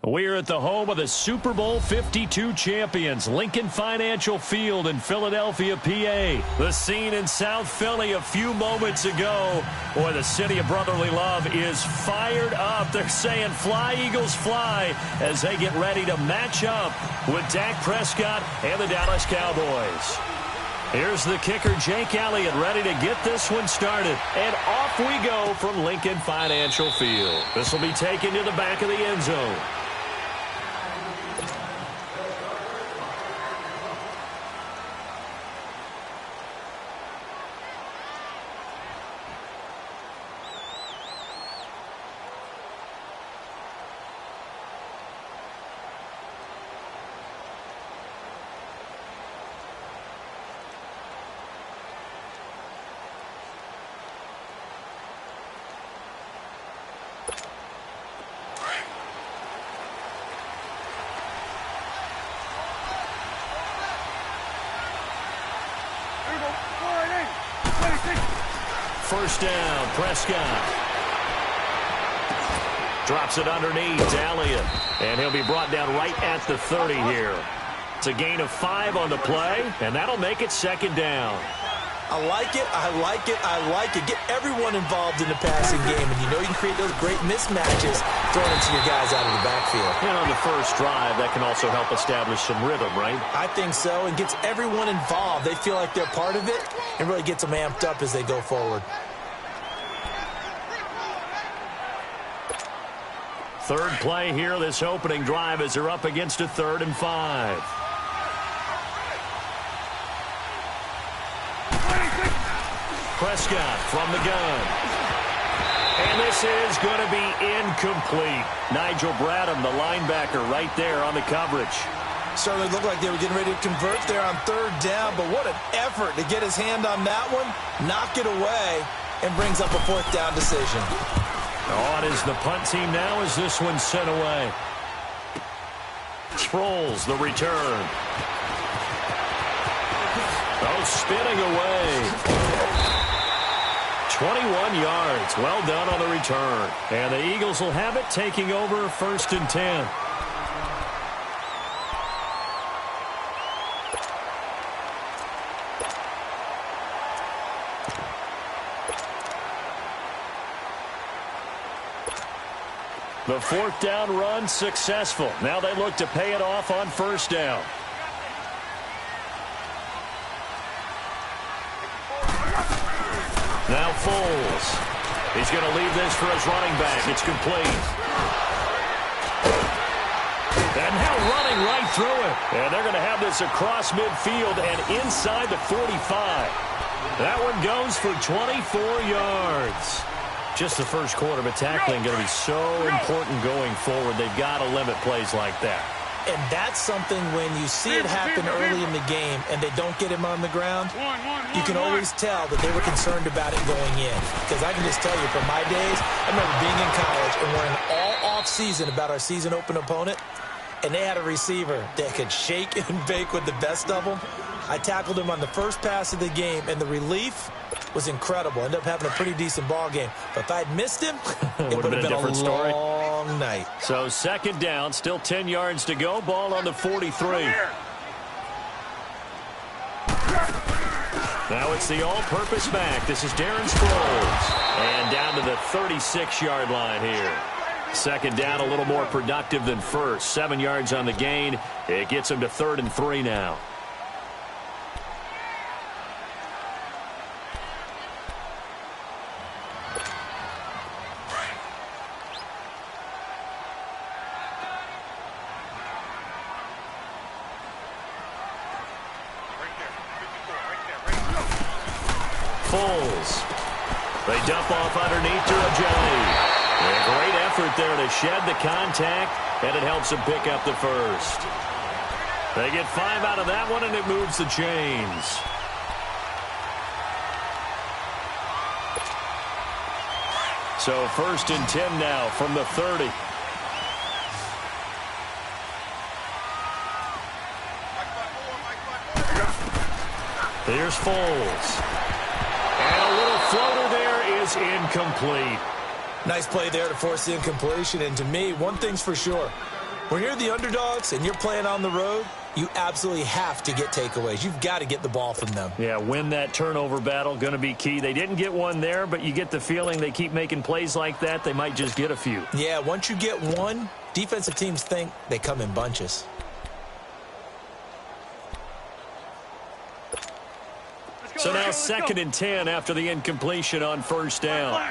We're at the home of the Super Bowl 52 champions, Lincoln Financial Field in Philadelphia, PA. The scene in South Philly a few moments ago. Boy, the city of brotherly love is fired up. They're saying, "Fly, Eagles, fly," as they get ready to match up with Dak Prescott and the Dallas Cowboys. Here's the kicker, Jake Elliott, ready to get this one started. And off we go from Lincoln Financial Field. This will be taken to the back of the end zone. First down, Prescott. Drops it underneath to Elliott. And he'll be brought down right at the 30 here. It's a gain of 5 on the play, and that'll make it second down. I like it, I like it, I like it. Get everyone involved in the passing game, and you know you can create those great mismatches throwing it to your guys out of the backfield. And on the first drive, that can also help establish some rhythm, right? I think so, and gets everyone involved. They feel like they're part of it, and really gets them amped up as they go forward. Third play here, this opening drive, as they're up against a 3rd and 5. Prescott from the gun. And this is going to be incomplete. Nigel Bradham, the linebacker, right there on the coverage. Certainly looked like they were getting ready to convert there on 3rd down, but what an effort to get his hand on that one, knock it away, and brings up a 4th down decision. Oh, it is the punt team now as this one's sent away. Sproles, the return. Oh, spinning away. 21 yards. Well done on the return. And the Eagles will have it, taking over 1st and 10. The 4th down run successful. Now they look to pay it off on 1st down. Now Foles. He's going to leave this for his running back. It's complete. And now running right through it. And they're going to have this across midfield and inside the 45. That one goes for 24 yards. Just the first quarter, but tackling going to be so important going forward. They've got to limit plays like that. And that's something when you see it happen early in the game and they don't get him on the ground, you can always tell that they were concerned about it going in. Because I can just tell you from my days, I remember being in college and worrying all off season about our season open opponent, and they had a receiver that could shake and bake with the best of them. I tackled him on the first pass of the game, and the relief was incredible. Ended up having a pretty decent ball game. But if I'd missed him, it would have been a different story. Long night. So 2nd down, still 10 yards to go. Ball on the 43. Now it's the all-purpose back. This is Darren Sproles. And down to the 36-yard line here. 2nd down, a little more productive than first. 7 yards on the gain. It gets him to 3rd and 3 now. Foles. They dump off underneath to Ajay. A great effort there to shed the contact, and it helps them pick up the first. They get 5 out of that one, and it moves the chains. So 1st and 10 now from the 30. Here's Foles. And a little floater there is incomplete. Nice play there to force the incompletion. And to me, one thing's for sure. When you're the underdogs and you're playing on the road, you absolutely have to get takeaways. You've got to get the ball from them. Yeah, win that turnover battle, going to be key. They didn't get one there, but you get the feeling they keep making plays like that, they might just get a few. Yeah, once you get one, defensive teams think they come in bunches. So now 2nd and 10 after the incompletion on first down.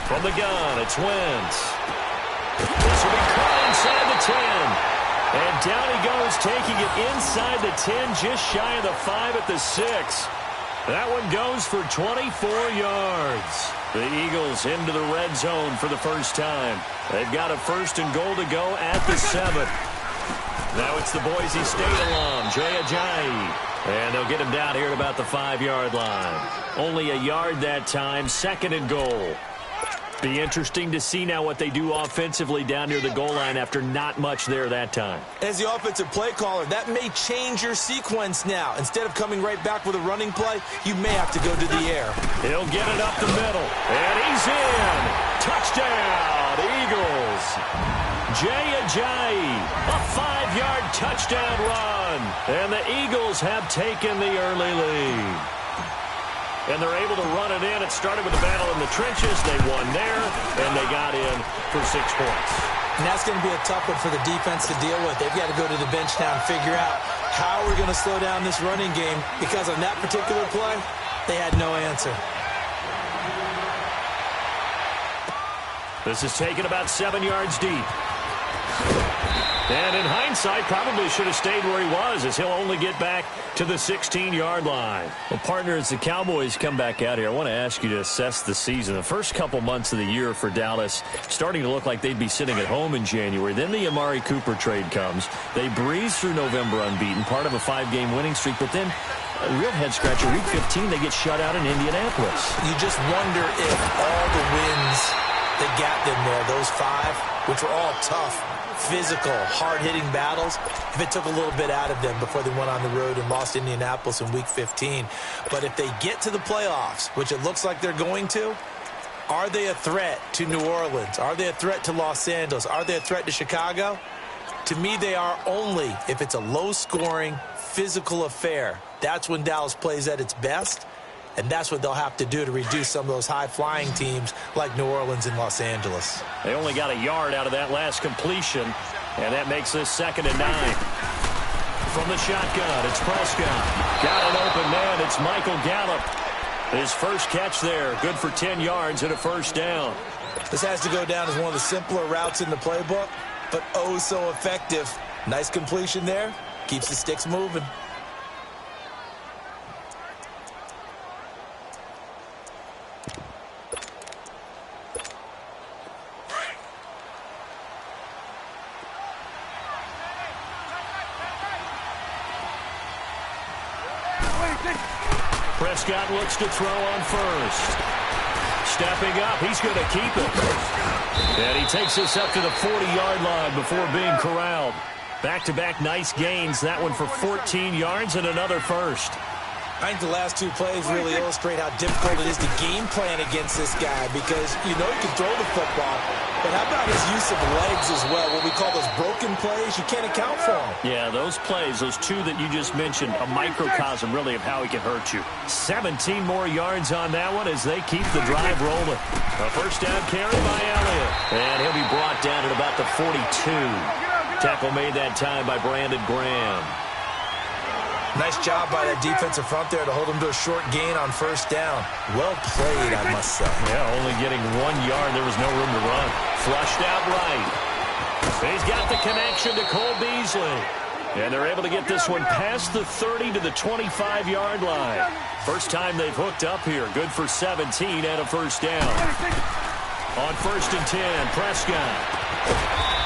From the gun, it's Wentz. This will be caught inside the 10. And down he goes, taking it inside the 10, just shy of the 5 at the 6. That one goes for 24 yards. The Eagles into the red zone for the first time. They've got a 1st and goal to go at the 7. Now it's the Boise State alum, Jay Ajayi. And they'll get him down here at about the 5-yard line. Only a yard that time, 2nd and goal. Be interesting to see now what they do offensively down near the goal line after not much there that time. As the offensive play caller, that may change your sequence now. Instead of coming right back with a running play, you may have to go to the air. He'll get it up the middle, and he's in. Touchdown, Eagles. Jay Ajayi, a 5-yard touchdown run. And the Eagles have taken the early lead. And they're able to run it in. It started with a battle in the trenches. They won there, and they got in for 6 points. And that's going to be a tough one for the defense to deal with. They've got to go to the bench now and figure out how we're going to slow down this running game, because on that particular play, they had no answer. This is taken about 7 yards deep. And in hindsight, probably should have stayed where he was, as he'll only get back to the 16-yard line. Well, partner, as the Cowboys come back out here, I want to ask you to assess the season. The first couple months of the year for Dallas starting to look like they'd be sitting at home in January. Then the Amari Cooper trade comes. They breeze through November unbeaten, part of a 5-game winning streak. But then, a real head-scratcher, Week 15, they get shut out in Indianapolis. You just wonder if all the wins that got them there, those 5, which were all tough, physical, hard-hitting battles, if it took a little bit out of them before they went on the road and lost Indianapolis in Week 15. But if they get to the playoffs, which it looks like they're going to, are they a threat to New Orleans? Are they a threat to Los Angeles? Are they a threat to Chicago? To me, they are only if it's a low-scoring, physical affair. That's when Dallas plays at its best. And that's what they'll have to do to reduce some of those high-flying teams like New Orleans and Los Angeles. They only got a yard out of that last completion, and that makes this 2nd and 9. From the shotgun, it's Prescott. Got an open man. It's Michael Gallup. His first catch there, good for 10 yards and a 1st down. This has to go down as one of the simpler routes in the playbook, but oh so effective. Nice completion there. Keeps the sticks moving. Prescott looks to throw on first. Stepping up, he's going to keep it. And he takes this up to the 40-yard line before being corralled. Back-to-back nice gains, that one for 14 yards and another 1st. I think the last 2 plays really illustrate how difficult it is to game plan against this guy, because you know he can throw the football, but how about his use of legs as well? What we call those broken plays, you can't account for them. Yeah, those plays, those 2 that you just mentioned, a microcosm really of how he can hurt you. 17 more yards on that one as they keep the drive rolling. A 1st down carry by Elliott, and he'll be brought down at about the 42. Tackle made that time by Brandon Graham. Nice job by that defensive front there to hold him to a short gain on 1st down. Well played, I must say. Yeah, only getting 1 yard. There was no room to run. Flushed out right. He's got the connection to Cole Beasley. And they're able to get this one past the 30 to the 25-yard line. First time they've hooked up here. Good for 17 and a 1st down. On 1st and 10, Prescott.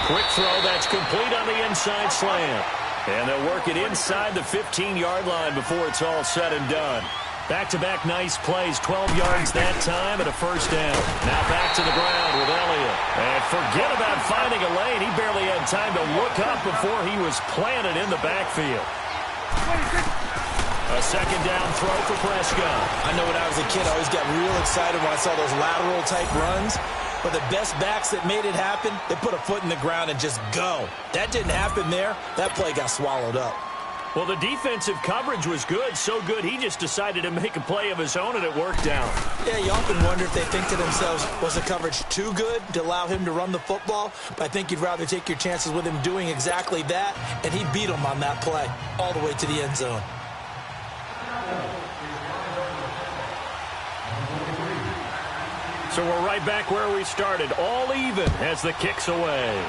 Quick throw, that's complete on the inside slant. And they'll work it inside the 15-yard line before it's all said and done. Back-to-back nice plays, 12 yards that time and a 1st down. Now back to the ground with Elliott. And forget about finding a lane. He barely had time to look up before he was planted in the backfield. A second down throw for Prescott. I know when I was a kid, I always got real excited when I saw those lateral-type runs. But the best backs that made it happen, they put a foot in the ground and just go. That didn't happen there. That play got swallowed up. Well, the defensive coverage was good, so good he just decided to make a play of his own, and it worked out. Yeah, you often wonder if they think to themselves, was the coverage too good to allow him to run the football? But I think you'd rather take your chances with him doing exactly that, and he beat him on that play all the way to the end zone. So we're right back where we started, all even as the kick's away.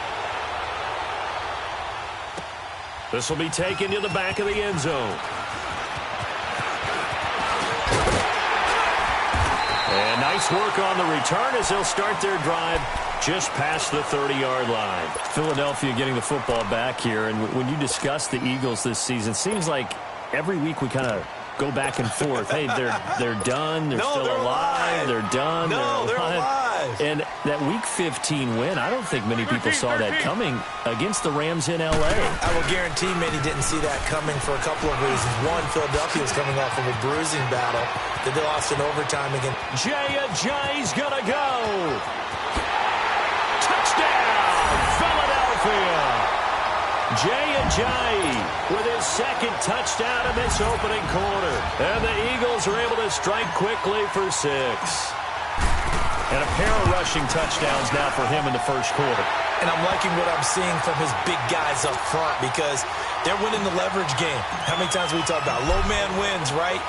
This will be taken to the back of the end zone. And nice work on the return as they'll start their drive just past the 30-yard line. Philadelphia getting the football back here. And when you discuss the Eagles this season, it seems like every week we kind of go back and forth. Hey, they're done. They're still alive. They're done. No, they're alive. And that Week 15 win, I don't think many people saw that coming against the Rams in L.A. I will guarantee many didn't see that coming for a couple of reasons. One, Philadelphia was coming off of a bruising battle that they lost in overtime again. Jay's gonna go. Touchdown, Philadelphia. Jay with his second touchdown in this opening quarter. And the Eagles are able to strike quickly for 6. And a pair of rushing touchdowns now for him in the first quarter. And I'm liking what I'm seeing from his big guys up front because they're winning the leverage game. How many times we talk about low man wins, right?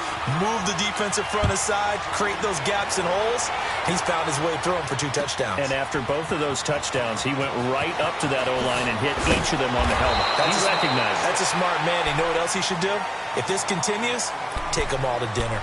Move the defensive front aside, create those gaps and holes. He's found his way through them for 2 touchdowns. And after both of those touchdowns, he went right up to that O-line and hit each of them on the helmet. He's recognized. That's a smart man. You know what else he should do? If this continues, take them all to dinner.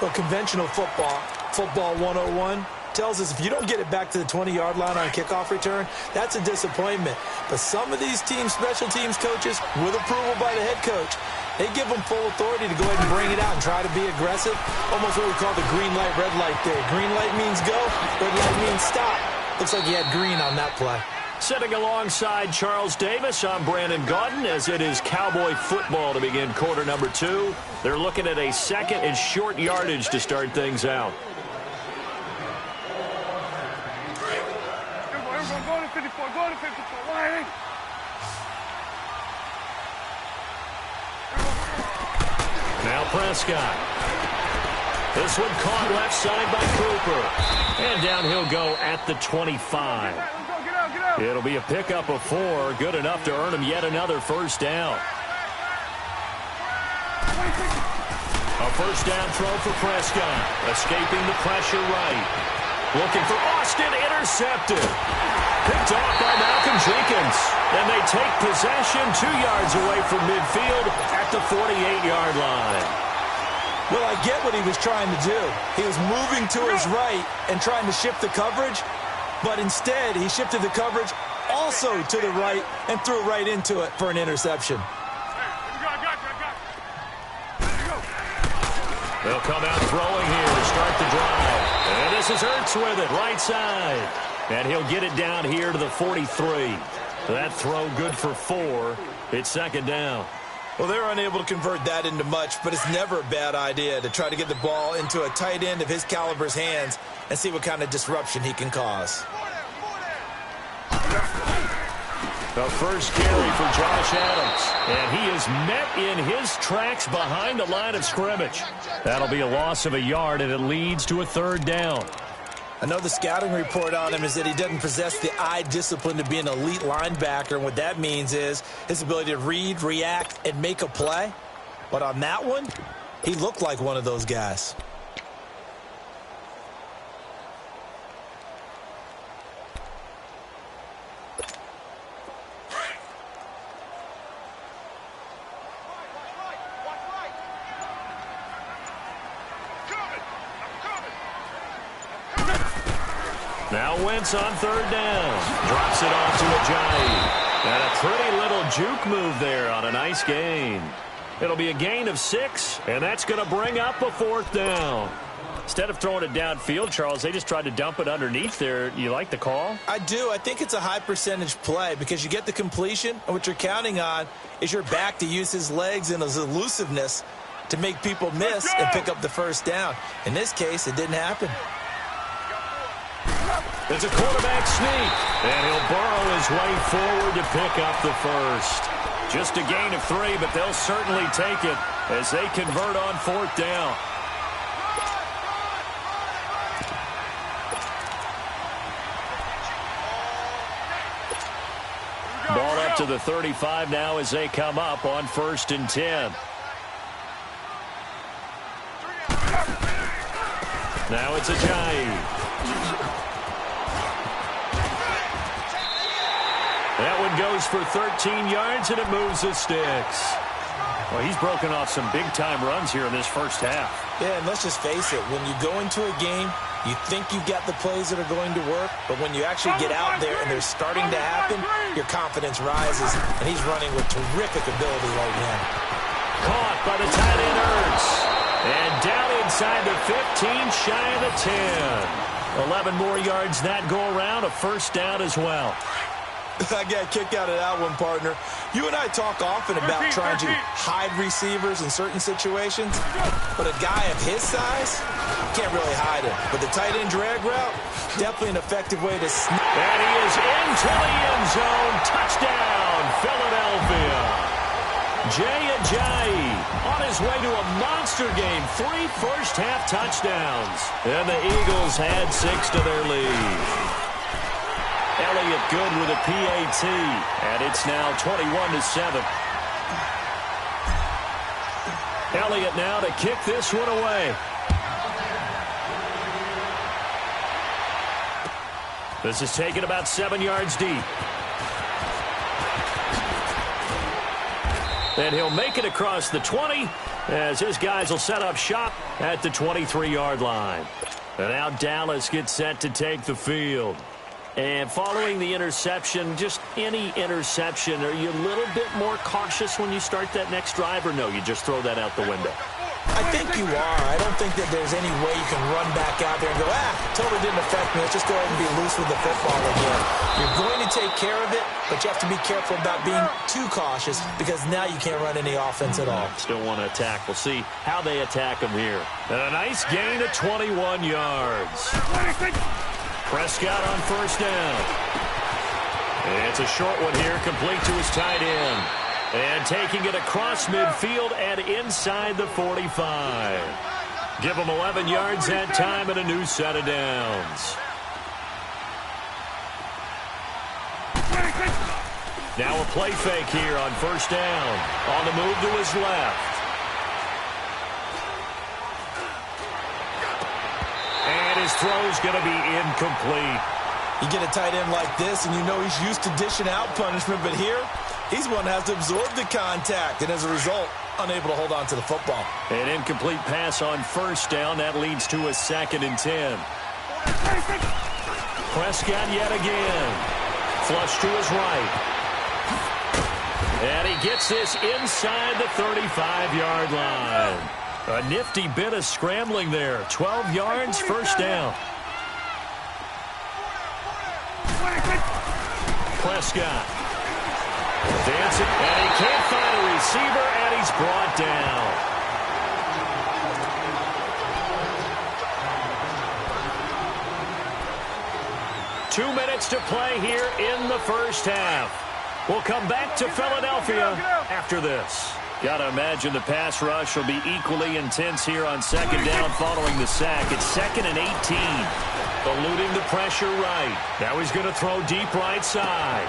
Well, conventional football 101, tells us if you don't get it back to the 20-yard line on a kickoff return, that's a disappointment. But some of these special teams coaches, with approval by the head coach, they give them full authority to go ahead and bring it out and try to be aggressive. Almost what we call the green light, red light theory. Green light means go, red light means stop. Looks like he had green on that play. Sitting alongside Charles Davis, I'm Brandon Gaudin, as it is Cowboy football to begin quarter number 2. They're looking at a second and short yardage to start things out. Now Prescott. This one caught left side by Cooper. And down he'll go at the 25. It'll be a pickup of 4. Good enough to earn him yet another first down. A first down throw for Prescott. Escaping the pressure right. Looking for Austin. Intercepted. Picked off by Malcolm Jenkins. And they take possession 2 yards away from midfield at the 48-yard line. Well, I get what he was trying to do. He was moving to his right and trying to shift the coverage. But instead, he shifted the coverage also to the right and threw right into it for an interception. They'll come out throwing here to start the drive. And this is Ertz with it, right side. And he'll get it down here to the 43. That throw good for 4. It's second down. Well, they're unable to convert that into much, but it's never a bad idea to try to get the ball into a tight end of his caliber's hands and see what kind of disruption he can cause. The first carry for Josh Adams. And he is met in his tracks behind the line of scrimmage. That'll be a loss of a yard, and it leads to a third down. I know the scouting report on him is that he doesn't possess the eye discipline to be an elite linebacker, and what that means is his ability to read, react, and make a play. But on that one, he looked like one of those guys. Now Wentz on third down. Drops it off to Ajayi. And a pretty little juke move there on a nice gain. It'll be a gain of 6, and that's going to bring up a fourth down. Instead of throwing it downfield, Charles, they just tried to dump it underneath there. You like the call? I do. I think it's a high percentage play because you get the completion, and what you're counting on is your back to use his legs and his elusiveness to make people miss and pick up the first down. In this case, it didn't happen. It's a quarterback sneak, and he'll burrow his way forward to pick up the first. Just a gain of 3, but they'll certainly take it as they convert on 4th down. Ball up to the 35 now as they come up on 1st and 10. Now it's Ajayi. That one goes for 13 yards, and it moves the sticks. Well, he's broken off some big-time runs here in this first half. Yeah, and let's just face it. When you go into a game, you think you've got the plays that are going to work, but when you actually get out there and they're starting to happen, your confidence rises, and he's running with terrific ability right now. Caught by the tight end, Ertz. And down inside the 15, shy of the 10. 11 more yards that go around, a first down as well. I got a kick out of that one, partner. You and I talk often about trying to hide receivers in certain situations, but a guy of his size can't really hide him. But the tight end drag route, definitely an effective way to sneak. And he is into the end zone. Touchdown, Philadelphia. Jay Ajayi on his way to a monster game. 3 first-half touchdowns. And the Eagles had 6 to their lead. Elliott good with a PAT, and it's now 21-7. Elliott now to kick this one away. This is taken about 7 yards deep. And he'll make it across the 20 as his guys will set up shop at the 23-yard line. And now Dallas gets set to take the field. And following the interception, just any interception, are you a little bit more cautious when you start that next drive, or no, you just throw that out the window? I think you are. I don't think that there's any way you can run back out there and go, totally didn't affect me. Let's just go ahead and be loose with the football again. You're going to take care of it, but you have to be careful about being too cautious because now you can't run any offense at all. Still want to attack. We'll see how they attack them here. And a nice gain of 21 yards. Prescott on first down. It's a short one here, complete to his tight end. And taking it across midfield and inside the 45. Give him 11 yards that time and a new set of downs. Now a play fake here on first down. On the move to his left. And his throw's going to be incomplete. You get a tight end like this, and you know he's used to dishing out punishment, but here, he's one that has to absorb the contact, and as a result, unable to hold on to the football. An incomplete pass on first down. That leads to a 2nd and 10. Prescott yet again. Flush to his right. And he gets this inside the 35-yard line. A nifty bit of scrambling there. 12 yards, first down. Prescott. Dancing, and he can't find a receiver, and he's brought down. Two minutes to play here in the first half. We'll come back to Philadelphia after this. Got to imagine the pass rush will be equally intense here on second down following the sack. It's 2nd and 18. Eluding the pressure right. Now he's going to throw deep right side.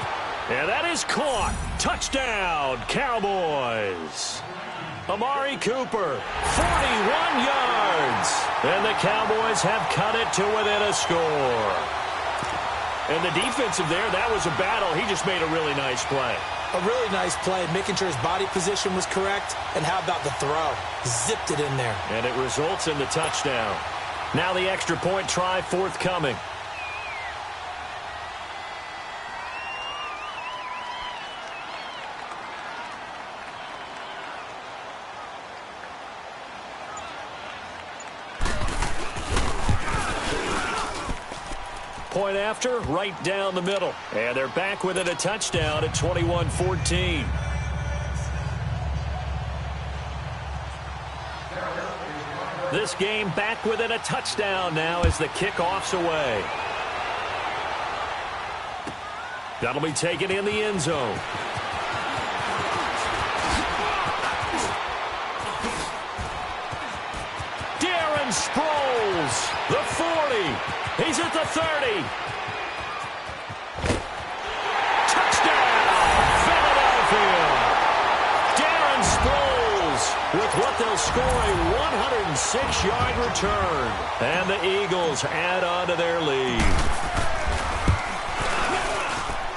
And that is caught. Touchdown, Cowboys. Amari Cooper, 41 yards. And the Cowboys have cut it to within a score. And the defensive there, that was a battle. He just made a really nice play. A really nice play, making sure his body position was correct. And how about the throw? Zipped it in there. And it results in the touchdown. Now the extra point try forthcoming. Point after, right down the middle. And they're back within a touchdown at 21-14. This game back within a touchdown now as the kickoff's away. That'll be taken in the end zone. Darren Sproles, the 40. He's at the 30. With what they'll score a 106-yard return. And the Eagles add on to their lead.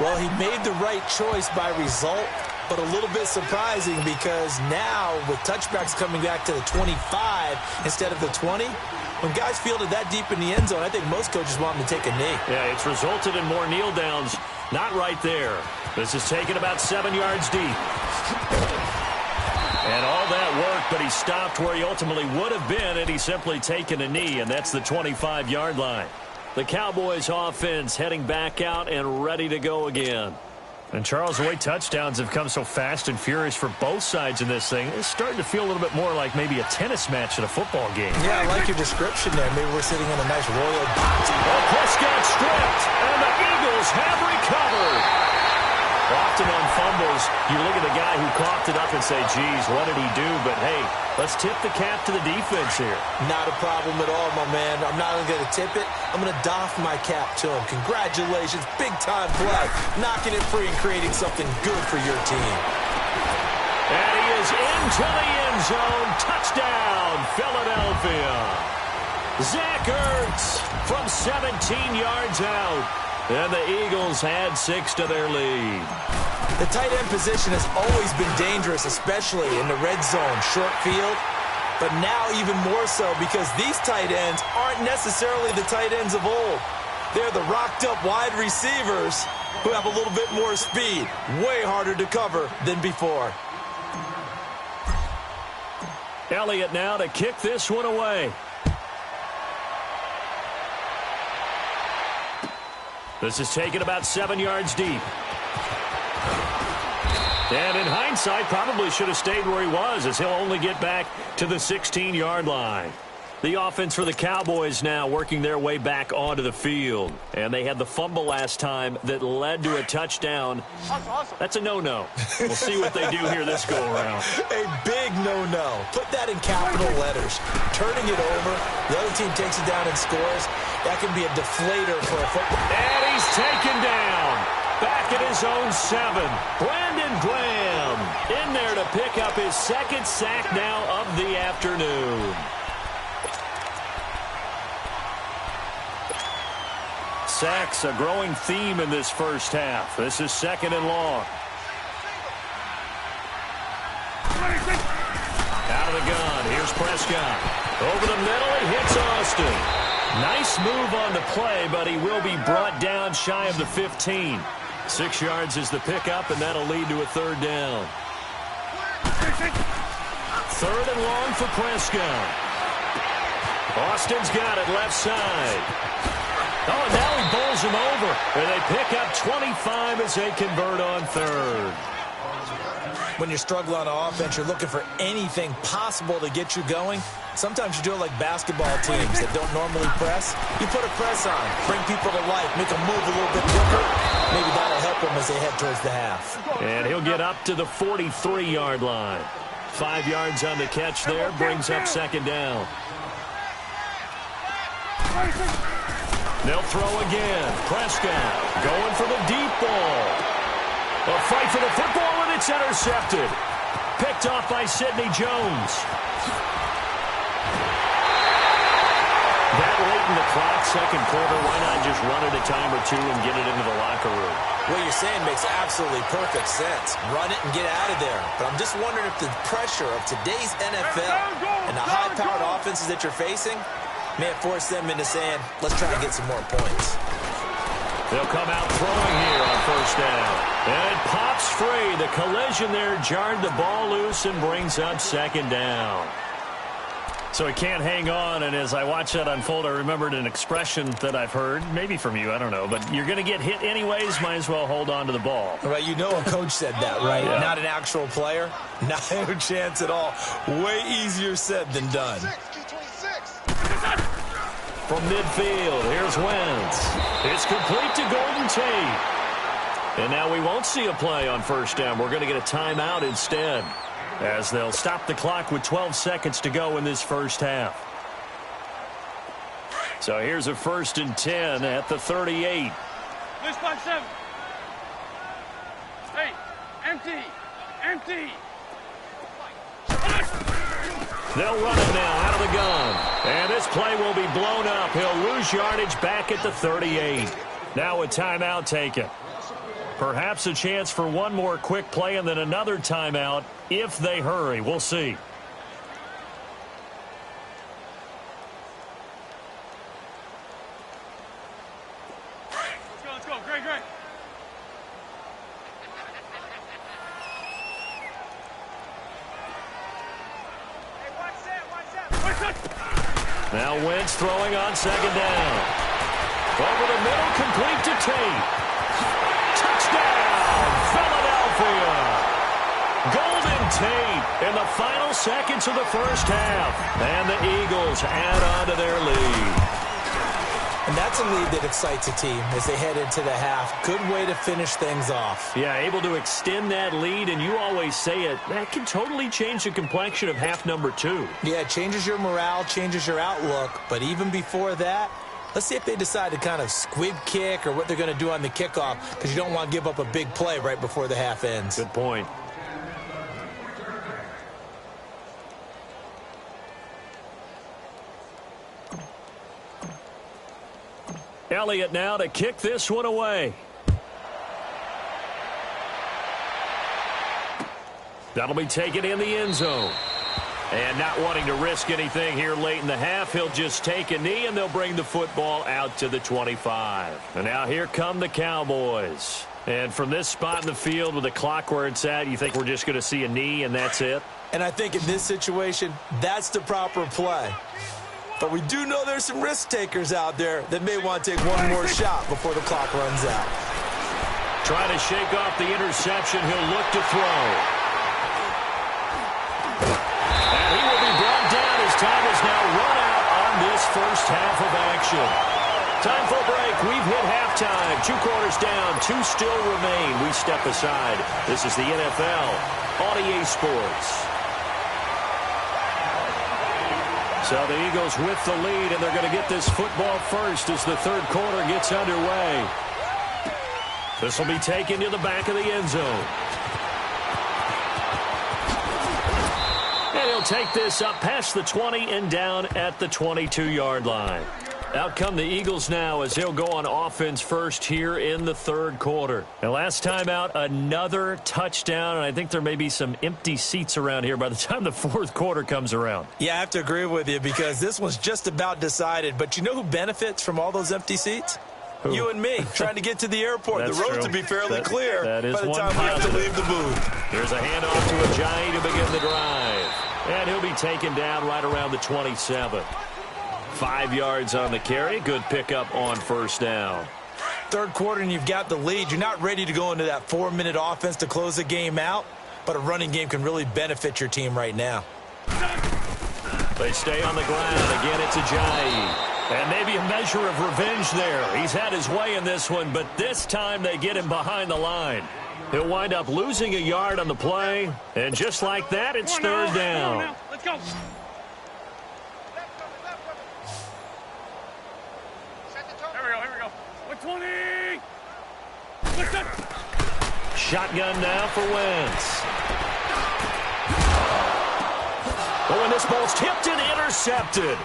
Well, he made the right choice by result, but a little bit surprising because now with touchbacks coming back to the 25 instead of the 20, when guys fielded that deep in the end zone, I think most coaches want them to take a knee. Yeah, it's resulted in more kneel downs. Not right there. This is taken about 7 yards deep. And all that work, but he stopped where he ultimately would have been had he simply taken a knee, and that's the 25-yard line. The Cowboys offense heading back out and ready to go again. And, Charles, the way touchdowns have come so fast and furious for both sides in this thing, it's starting to feel a little bit more like maybe a tennis match at a football game. Yeah, I like your description there. Maybe we're sitting in a nice royal... Prescott stripped, and the Eagles have recovered. Often on fumbles, you look at the guy who coughed it up and say, geez, what did he do? But, hey, let's tip the cap to the defense here. Not a problem at all, my man. I'm not only going to tip it, I'm going to doff my cap to him. Congratulations, big-time play. Knocking it free and creating something good for your team. And he is into the end zone. Touchdown, Philadelphia. Zach Ertz from 17 yards out. And the Eagles add 6 to their lead. The tight end position has always been dangerous, especially in the red zone, short field. But now even more so because these tight ends aren't necessarily the tight ends of old. They're the rocked-up wide receivers who have a little bit more speed. Way harder to cover than before. Elliott now to kick this one away. This is taken about 7 yards deep. And in hindsight, probably should have stayed where he was as he'll only get back to the 16-yard line. The offense for the Cowboys now working their way back onto the field. And they had the fumble last time that led to a touchdown. That's a no-no. We'll see what they do here this go-around. A big no-no. Put that in capital letters. Turning it over, the other team takes it down and scores. That can be a deflator for a football. And he's taken down. Back at his own 7. Brandon Graham in there to pick up his second sack now of the afternoon. Sacks a growing theme in this first half. This is 2nd and long. Out of the gun. Here's Prescott. Over the middle, he hits Austin. Nice move on the play, but he will be brought down shy of the 15. 6 yards is the pickup, and that'll lead to a 3rd down. 3rd and long for Prescott. Austin's got it left side. Oh, and now he bowls him over. And they pick up 25 as they convert on 3rd. When you're struggling on offense, you're looking for anything possible to get you going. Sometimes you do it like basketball teams that don't normally press. You put a press on, bring people to life, make them move a little bit quicker. Maybe that'll help them as they head towards the half. And he'll get up to the 43-yard line. 5 yards on the catch there, brings up 2nd down. They'll throw again. Prescott going for the deep ball. A fight for the football, and it's intercepted. Picked off by Sidney Jones. That late in the clock, 2nd quarter, why not just run it a time or two and get it into the locker room? What you're saying makes absolutely perfect sense. Run it and get out of there. But I'm just wondering if the pressure of today's NFL and the high-powered offenses that you're facing may have forced them into saying, let's try and get some more points. They'll come out throwing here on 1st down. And it pops free. The collision there jarred the ball loose and brings up 2nd down. So he can't hang on, and as I watch that unfold, I remembered an expression that I've heard, maybe from you, I don't know, but you're going to get hit anyways, might as well hold on to the ball. Right, you know a coach said that, right? Yeah. Not an actual player. Not a chance at all. Way easier said than done. from midfield. Here's Wentz. It's complete to Golden Tate. And now we won't see a play on first down. We're going to get a timeout instead, as they'll stop the clock with 12 seconds to go in this first half. So here's a 1st and 10 at the 38. Push by 7. Hey, empty. Empty. They'll run it now out of the gun. And this play will be blown up. He'll lose yardage back at the 38. Now a timeout taken. Perhaps a chance for one more quick play and then another timeout if they hurry. We'll see. Let's go. Great. Now Wentz throwing on 2nd down. Over the middle, complete to Tate. Touchdown, Philadelphia. Golden Tate in the final seconds of the first half. And the Eagles add on to their lead. And that's a lead that excites a team as they head into the half. Good way to finish things off. Yeah, able to extend that lead, and you always say it, that can totally change the complexion of half number 2. Yeah, it changes your morale, changes your outlook. But even before that, let's see if they decide to kind of squib kick or what they're going to do on the kickoff, because you don't want to give up a big play right before the half ends. Good point. Elliott now to kick this one away. That'll be taken in the end zone. And not wanting to risk anything here late in the half, he'll just take a knee, and they'll bring the football out to the 25. And now here come the Cowboys. And from this spot in the field with the clock where it's at, you think we're just going to see a knee and that's it? And I think in this situation, that's the proper play. But we do know there's some risk takers out there that may want to take one more shot before the clock runs out. Trying to shake off the interception. He'll look to throw. And he will be brought down as time is now run out on this first half of action. Time for a break. We've hit halftime. 2 quarters down. 2 still remain. We step aside. This is the NFL on EA Sports. So the Eagles with the lead, and they're going to get this football first as the 3rd quarter gets underway. This will be taken to the back of the end zone. And he'll take this up past the 20 and down at the 22-yard line. Out come the Eagles now as they'll go on offense first here in the 3rd quarter. And last time out, another touchdown, and I think there may be some empty seats around here by the time the 4th quarter comes around. Yeah, I have to agree with you because this one's just about decided. But you know who benefits from all those empty seats? Who? You and me, trying to get to the airport. The roads will be fairly clear by the time we have to leave the booth. Here's a handoff to Ajayi to begin the drive. And he'll be taken down right around the 27. 5 yards on the carry. Good pickup on first down. 3rd quarter and you've got the lead. You're not ready to go into that 4-minute offense to close the game out, but a running game can really benefit your team right now. They stay on the ground. Again, it's Ajayi. And maybe a measure of revenge there. He's had his way in this one, but this time they get him behind the line. He'll wind up losing a yard on the play, and just like that, it's 3rd down. Let's go. Here we go. 20. Shotgun now for Wentz. Oh, and this ball's tipped and intercepted.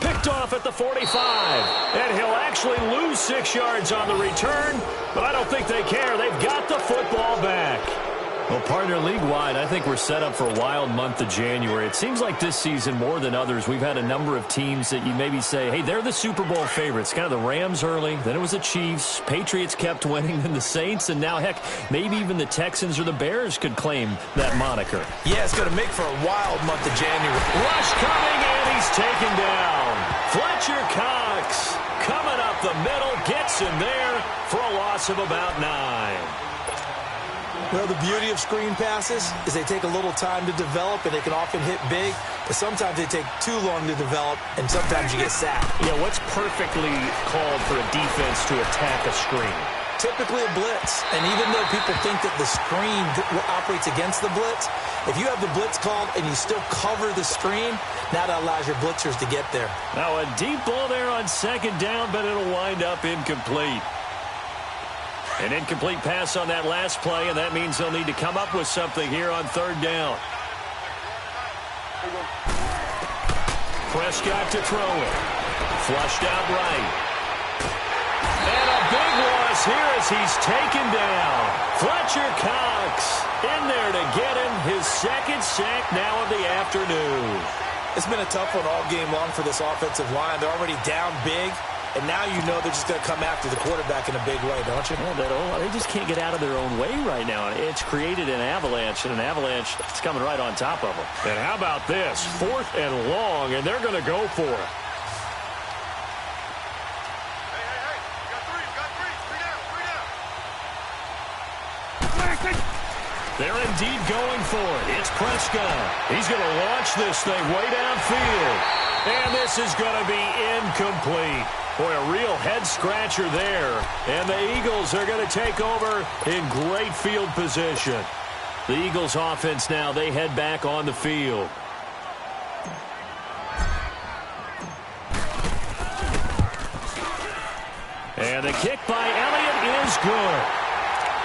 Picked off at the 45. And he'll actually lose 6 yards on the return, but I don't think they care. They've got the football back. Well, partner, league-wide, I think we're set up for a wild month of January. It seems like this season, more than others, we've had a number of teams that you maybe say, hey, they're the Super Bowl favorites. Kind of the Rams early, then it was the Chiefs. Patriots kept winning, then the Saints, and now, heck, maybe even the Texans or the Bears could claim that moniker. Yeah, it's going to make for a wild month of January. Rush coming, and he's taken down. Fletcher Cox coming up the middle, gets him there for a loss of about 9. Well, the beauty of screen passes is they take a little time to develop, and they can often hit big, but sometimes they take too long to develop, and sometimes you get sacked. Yeah, what's perfectly called for a defense to attack a screen? Typically a blitz, and even though people think that the screen operates against the blitz, if you have the blitz called and you still cover the screen, now that allows your blitzers to get there. Now a deep ball there on second down, but it'll wind up incomplete. An incomplete pass on that last play, and that means they'll need to come up with something here on third down. Prescott to throw it. Flushed out right. And a big loss here as he's taken down. Fletcher Cox in there to get him his second sack now of the afternoon. It's been a tough one all game long for this offensive line. They're already down big, and now you know they're just going to come after the quarterback in a big way, don't you? Yeah, they just can't get out of their own way right now. It's created an avalanche, and an avalanche is coming right on top of them. And how about this? 4th and long, and they're going to go for it. They're indeed going for it. It's Prescott. He's going to launch this thing way downfield. And this is going to be incomplete. Boy, a real head-scratcher there. And the Eagles are going to take over in great field position. The Eagles offense now, they head back on the field. And the kick by Elliott is good.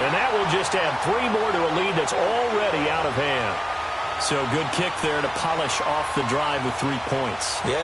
And that will just add 3 more to a lead that's already out of hand. So good kick there to polish off the drive with 3 points. Yeah.